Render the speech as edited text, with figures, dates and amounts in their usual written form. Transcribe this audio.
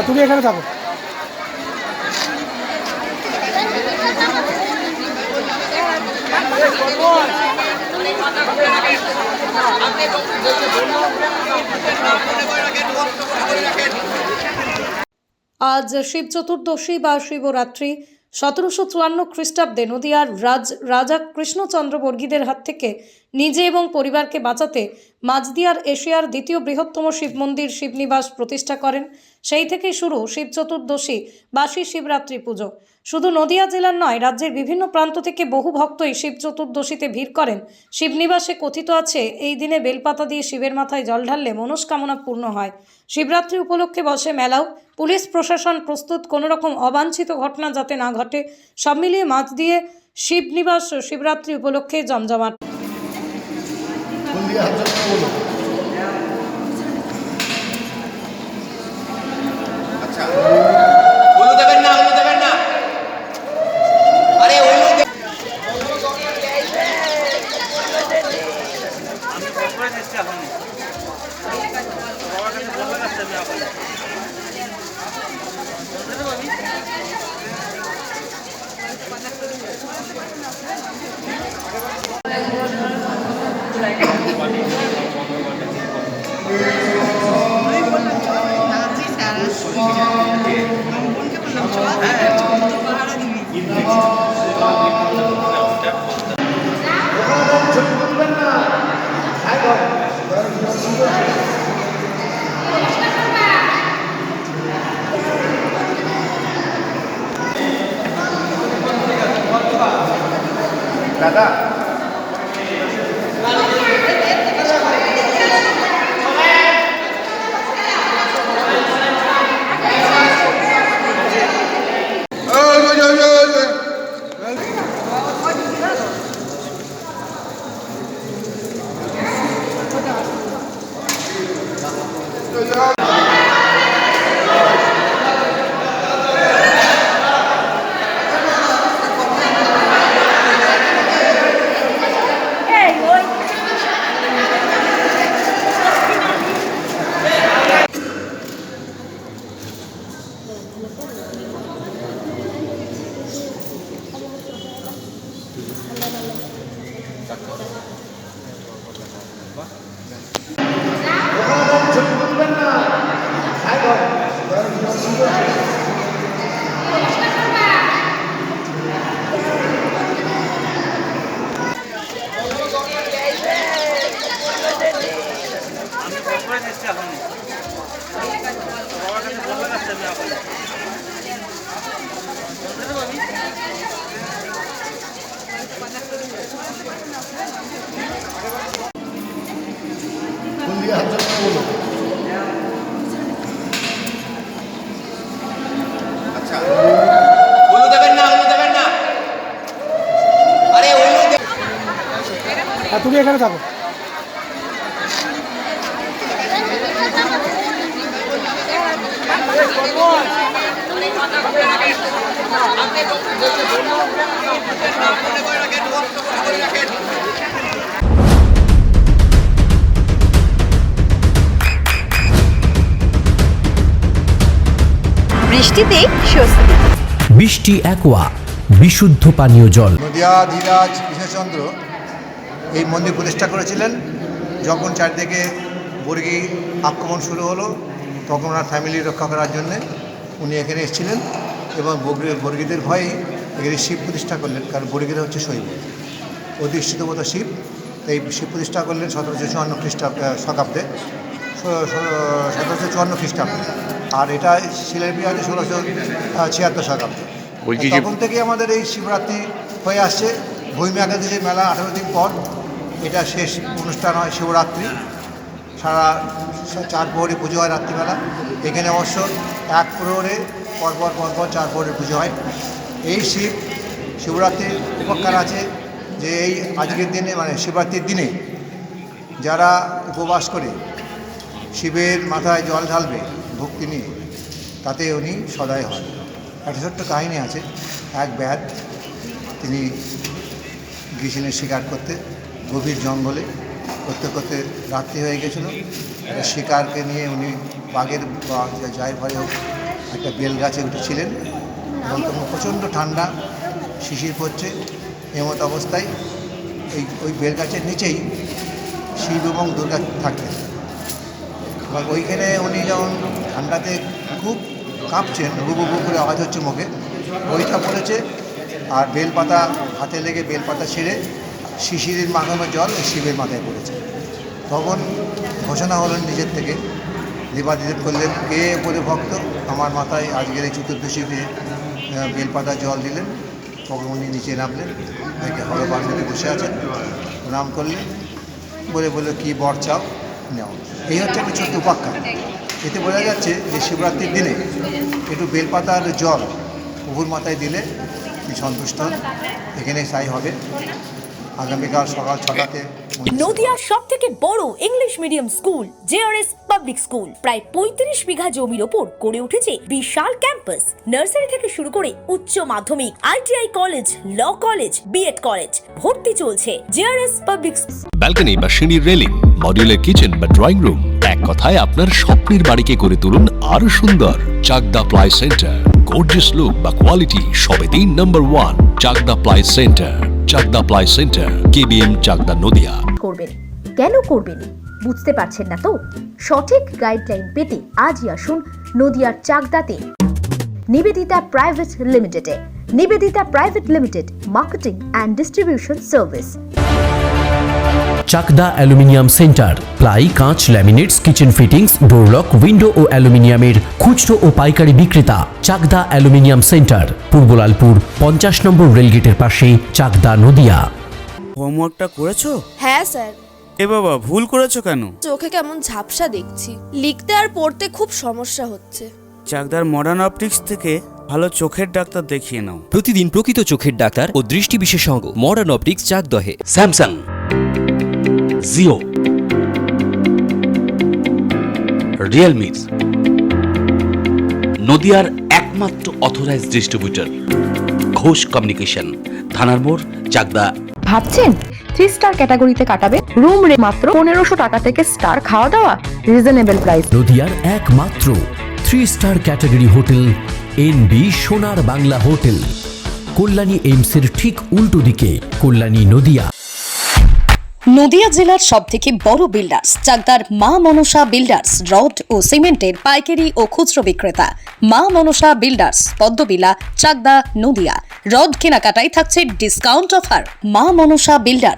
তুমি এখানে থাকো। আজ শিব চতুর্দশী বা শিবরাত্রি 1754 খ্রিস্টাব্দে নদিয়ার রাজা কৃষ্ণচন্দ্র বর্গীদের হাত থেকে নিজে এবং পরিবারকে বাঁচাতে মাঝদিয়ার এশিয়ার দ্বিতীয় বৃহত্তম শিব মন্দির শিবনিবাস প্রতিষ্ঠা করেন। সেই থেকেই শুরু শিব চতুর্দশী বাসী শিবরাত্রি পুজো। শুধু নদিয়া জেলার নয়, রাজ্যের বিভিন্ন প্রান্ত থেকে বহু ভক্তই শিব চতুর্দশীতে ভিড় করেন শিবনিবাসে। কথিত আছে, এই দিনে বেলপাতা দিয়ে শিবের মাথায় জল ঢাললে মনস্কামনা পূর্ণ হয়। শিবরাত্রি উপলক্ষে বসে মেলাও। পুলিশ প্রশাসন প্রস্তুত কোনো রকম অবাঞ্ছিত ঘটনা যাতে না ঘটে। সব মিলিয়ে মাঝদিয়ে শিবনিবাস শিবরাত্রি উপলক্ষে জমজমাট। দাদা তুমি এখানে থাকো। বৃষ্টিতেই স্বস্তি। বৃষ্টি অ্যাকোয়া বিশুদ্ধ পানীয় জল। নদিয়া ধীরাজ কৃষ্ণচন্দ্র এই মন্দির প্রতিষ্ঠা করেছিলেন। যখন চারদিকে বর্গী আক্রমণ শুরু হলো, তখন ওনার ফ্যামিলি রক্ষা করার জন্যে উনি এখানে এসেছিলেন এবং বর্গীদের ভয়েই এখানে শিব প্রতিষ্ঠা করলেন। কারণ বর্গীরা হচ্ছে শৈব, অধিষ্ঠিতবত শিব। তাই শিব প্রতিষ্ঠা করলেন 1754 শতাব্দে, 1754 খ্রিস্টাব্দে। আর এটা শিলালিপি আছে 1676 শতাব্দে। তখন থেকে আমাদের এই শিবরাত্রি হয়ে আসছে। ভূমি একাদশী মেলা 18 দিন পর এটা শেষ অনুষ্ঠান হয় শিবরাত্রি। সারা 4 প্রহরী পুজো হয় রাত্রিবেলা। এখানে অবশ্য 1 প্রহরে পরপর 4 প্রহরের পুজো হয়। এই শিবরাত্রির উপকার আছে যে এই আজকের দিনে, মানে শিবরাত্রির দিনে যারা উপবাস করে শিবের মাথায় জল ঢালবে ভক্তি নিয়ে, তাতে উনি সদয় হন। একটা ছোট্ট কাহিনী আছে। এক ব্যাদ, তিনি গিয়েছিলেন শিকার করতে গভীর জঙ্গলে। করতে করতে রাত্রি হয়ে গেছিল। একটা শিকারকে নিয়ে উনি বাঘের বা যাই ভয়ে হোক একটা বেল গাছে উঠেছিলেন এবং তখন প্রচণ্ড ঠান্ডা, শিশির পড়ছে, এমত অবস্থায় ওই বেল গাছের নিচেই শিব এবং দুর্গা থাকতেন। এবং ওইখানে উনি যখন ঠান্ডাতে খুব কাঁপছেন, বুবু বুবু করে আওয়াজ হচ্ছে মুখে, ওইটা পড়েছে আর বেলপাতা হাতে লেগে বেলপাতা ছিঁড়ে শিশিরের মাখানো জল শিবের মাথায় পড়েছে। তখন ঘোষণা হলেন নিজের থেকে, দেবাদিদেব করলেন, কে বলে ভক্ত আমার মাথায় আজকের এই চতুর্দশীতে বেলপাতা জল দিলেন। তখন উনি নিচে নামলেন, দেখে হরবার মেরে বসে আছেন, প্রণাম করলেন, বলে কী বর চাও নেও। এই হচ্ছে একটা ছোট্ট উপাখ্যান। এতে বোঝা যাচ্ছে যে শিবরাত্রির দিনে একটু বেলপাতার জল প্রভুর মাথায় দিলে তিনি সন্তুষ্ট হন। এখানে তাই হবে আগামীকাল সকাল 6টাতে। নদিয়ার সবথেকে বড় English medium school JRS public school প্রায় 35 বিঘা জমির ওপর গড়ে উঠেছে বিশাল ক্যাম্পাস। নার্সারি থেকে শুরু করে উচ্চ মাধ্যমিক, ITI college, law college, BEd college ভর্তি চলছে জেআরএস পাবলিক। ব্যালকনি বা সিঁড়ির রেলিং, মডিউলার কিচেন বা ড্রয়িং রুম, এক কথায় আপনার স্বপ্নের বাড়িকে করে তুলুন আরো সুন্দর। Chakdah ply centre, gorgeous look বা কোয়ালিটি সবে 3 নম্বর 1 Chakdah ply centre. Chakdah ply centre, KBM, Chakdah, Nadia. করবেন কেন করবেন বুঝতে পারছেন না তো? সঠিক গাইডলাইন পেতে আজই আসুন নদিয়ার চাকদাতে নিবেদিতা প্রাইভেট লিমিটেডে। Nivedita private limited, marketing and distribution service. Chakdaha aluminium centre, ply, কাঁচ, laminates, kitchen fittings, door lock, window ও অ্যালুমিনিয়ামের খুচরো ও পাইকারি বিক্রেতা। Chakdaha aluminium centre, Purbalalpur 50 number রেলগেটের পাশে, চাকদা, নদিয়া। হোমওয়ার্কটা করেছো? হ্যাঁ স্যার। এ বাবা, ভুল করেছো কেন? চোখে কেমন ঝাপসা দেখছি, লিখতে আর পড়তে খুব সমস্যা হচ্ছে। চাকদার মডার্ন অপটিক্স থেকে ভালো চোখের ডাক্তার দেখিয়ে নাও। প্রতিদিন প্রকৃত চোখের ডাক্তার ও দৃষ্টি বিশেষজ্ঞ মডার্ন অপটিক্স, চাকদহে। স্যামসাং, জিও, রিয়েলমি, নদিয়ার একমাত্র অথরাইজড ডিস্ট্রিবিউটর ঘোষ কমিউনিকেশন, থানার মোড়, চাকদা। ভাবছেন 3 স্টার ক্যাটাগরিতে কাটাবে? রুম রে মাত্র 1500 টাকা থেকে স্টার, খাওয়া দাওয়া রিজনেবল প্রাইস। নদিয়ার একমাত্র 3 স্টার ক্যাটাগরি হোটেল এনবি সোনার বাংলা হোটেল, কল্যাণী এইমসের ঠিক উল্টো দিকে, কল্যাণী, নদিয়া। নদিয়া জেলার সবথেকে বড় বিল্ডার্স চাকদার মা মনসা বিল্ডার্স, রড ও সিমেন্টের পাইকারি ও খুচরো বিক্রেতা। মা মনসা বিল্ডার্স, পদ্মবিলা, চাকদা, নদিয়া। রড কেনাকাটায় থাকছে ডিসকাউন্ট অফার। মা মনসা বিল্ডার্স,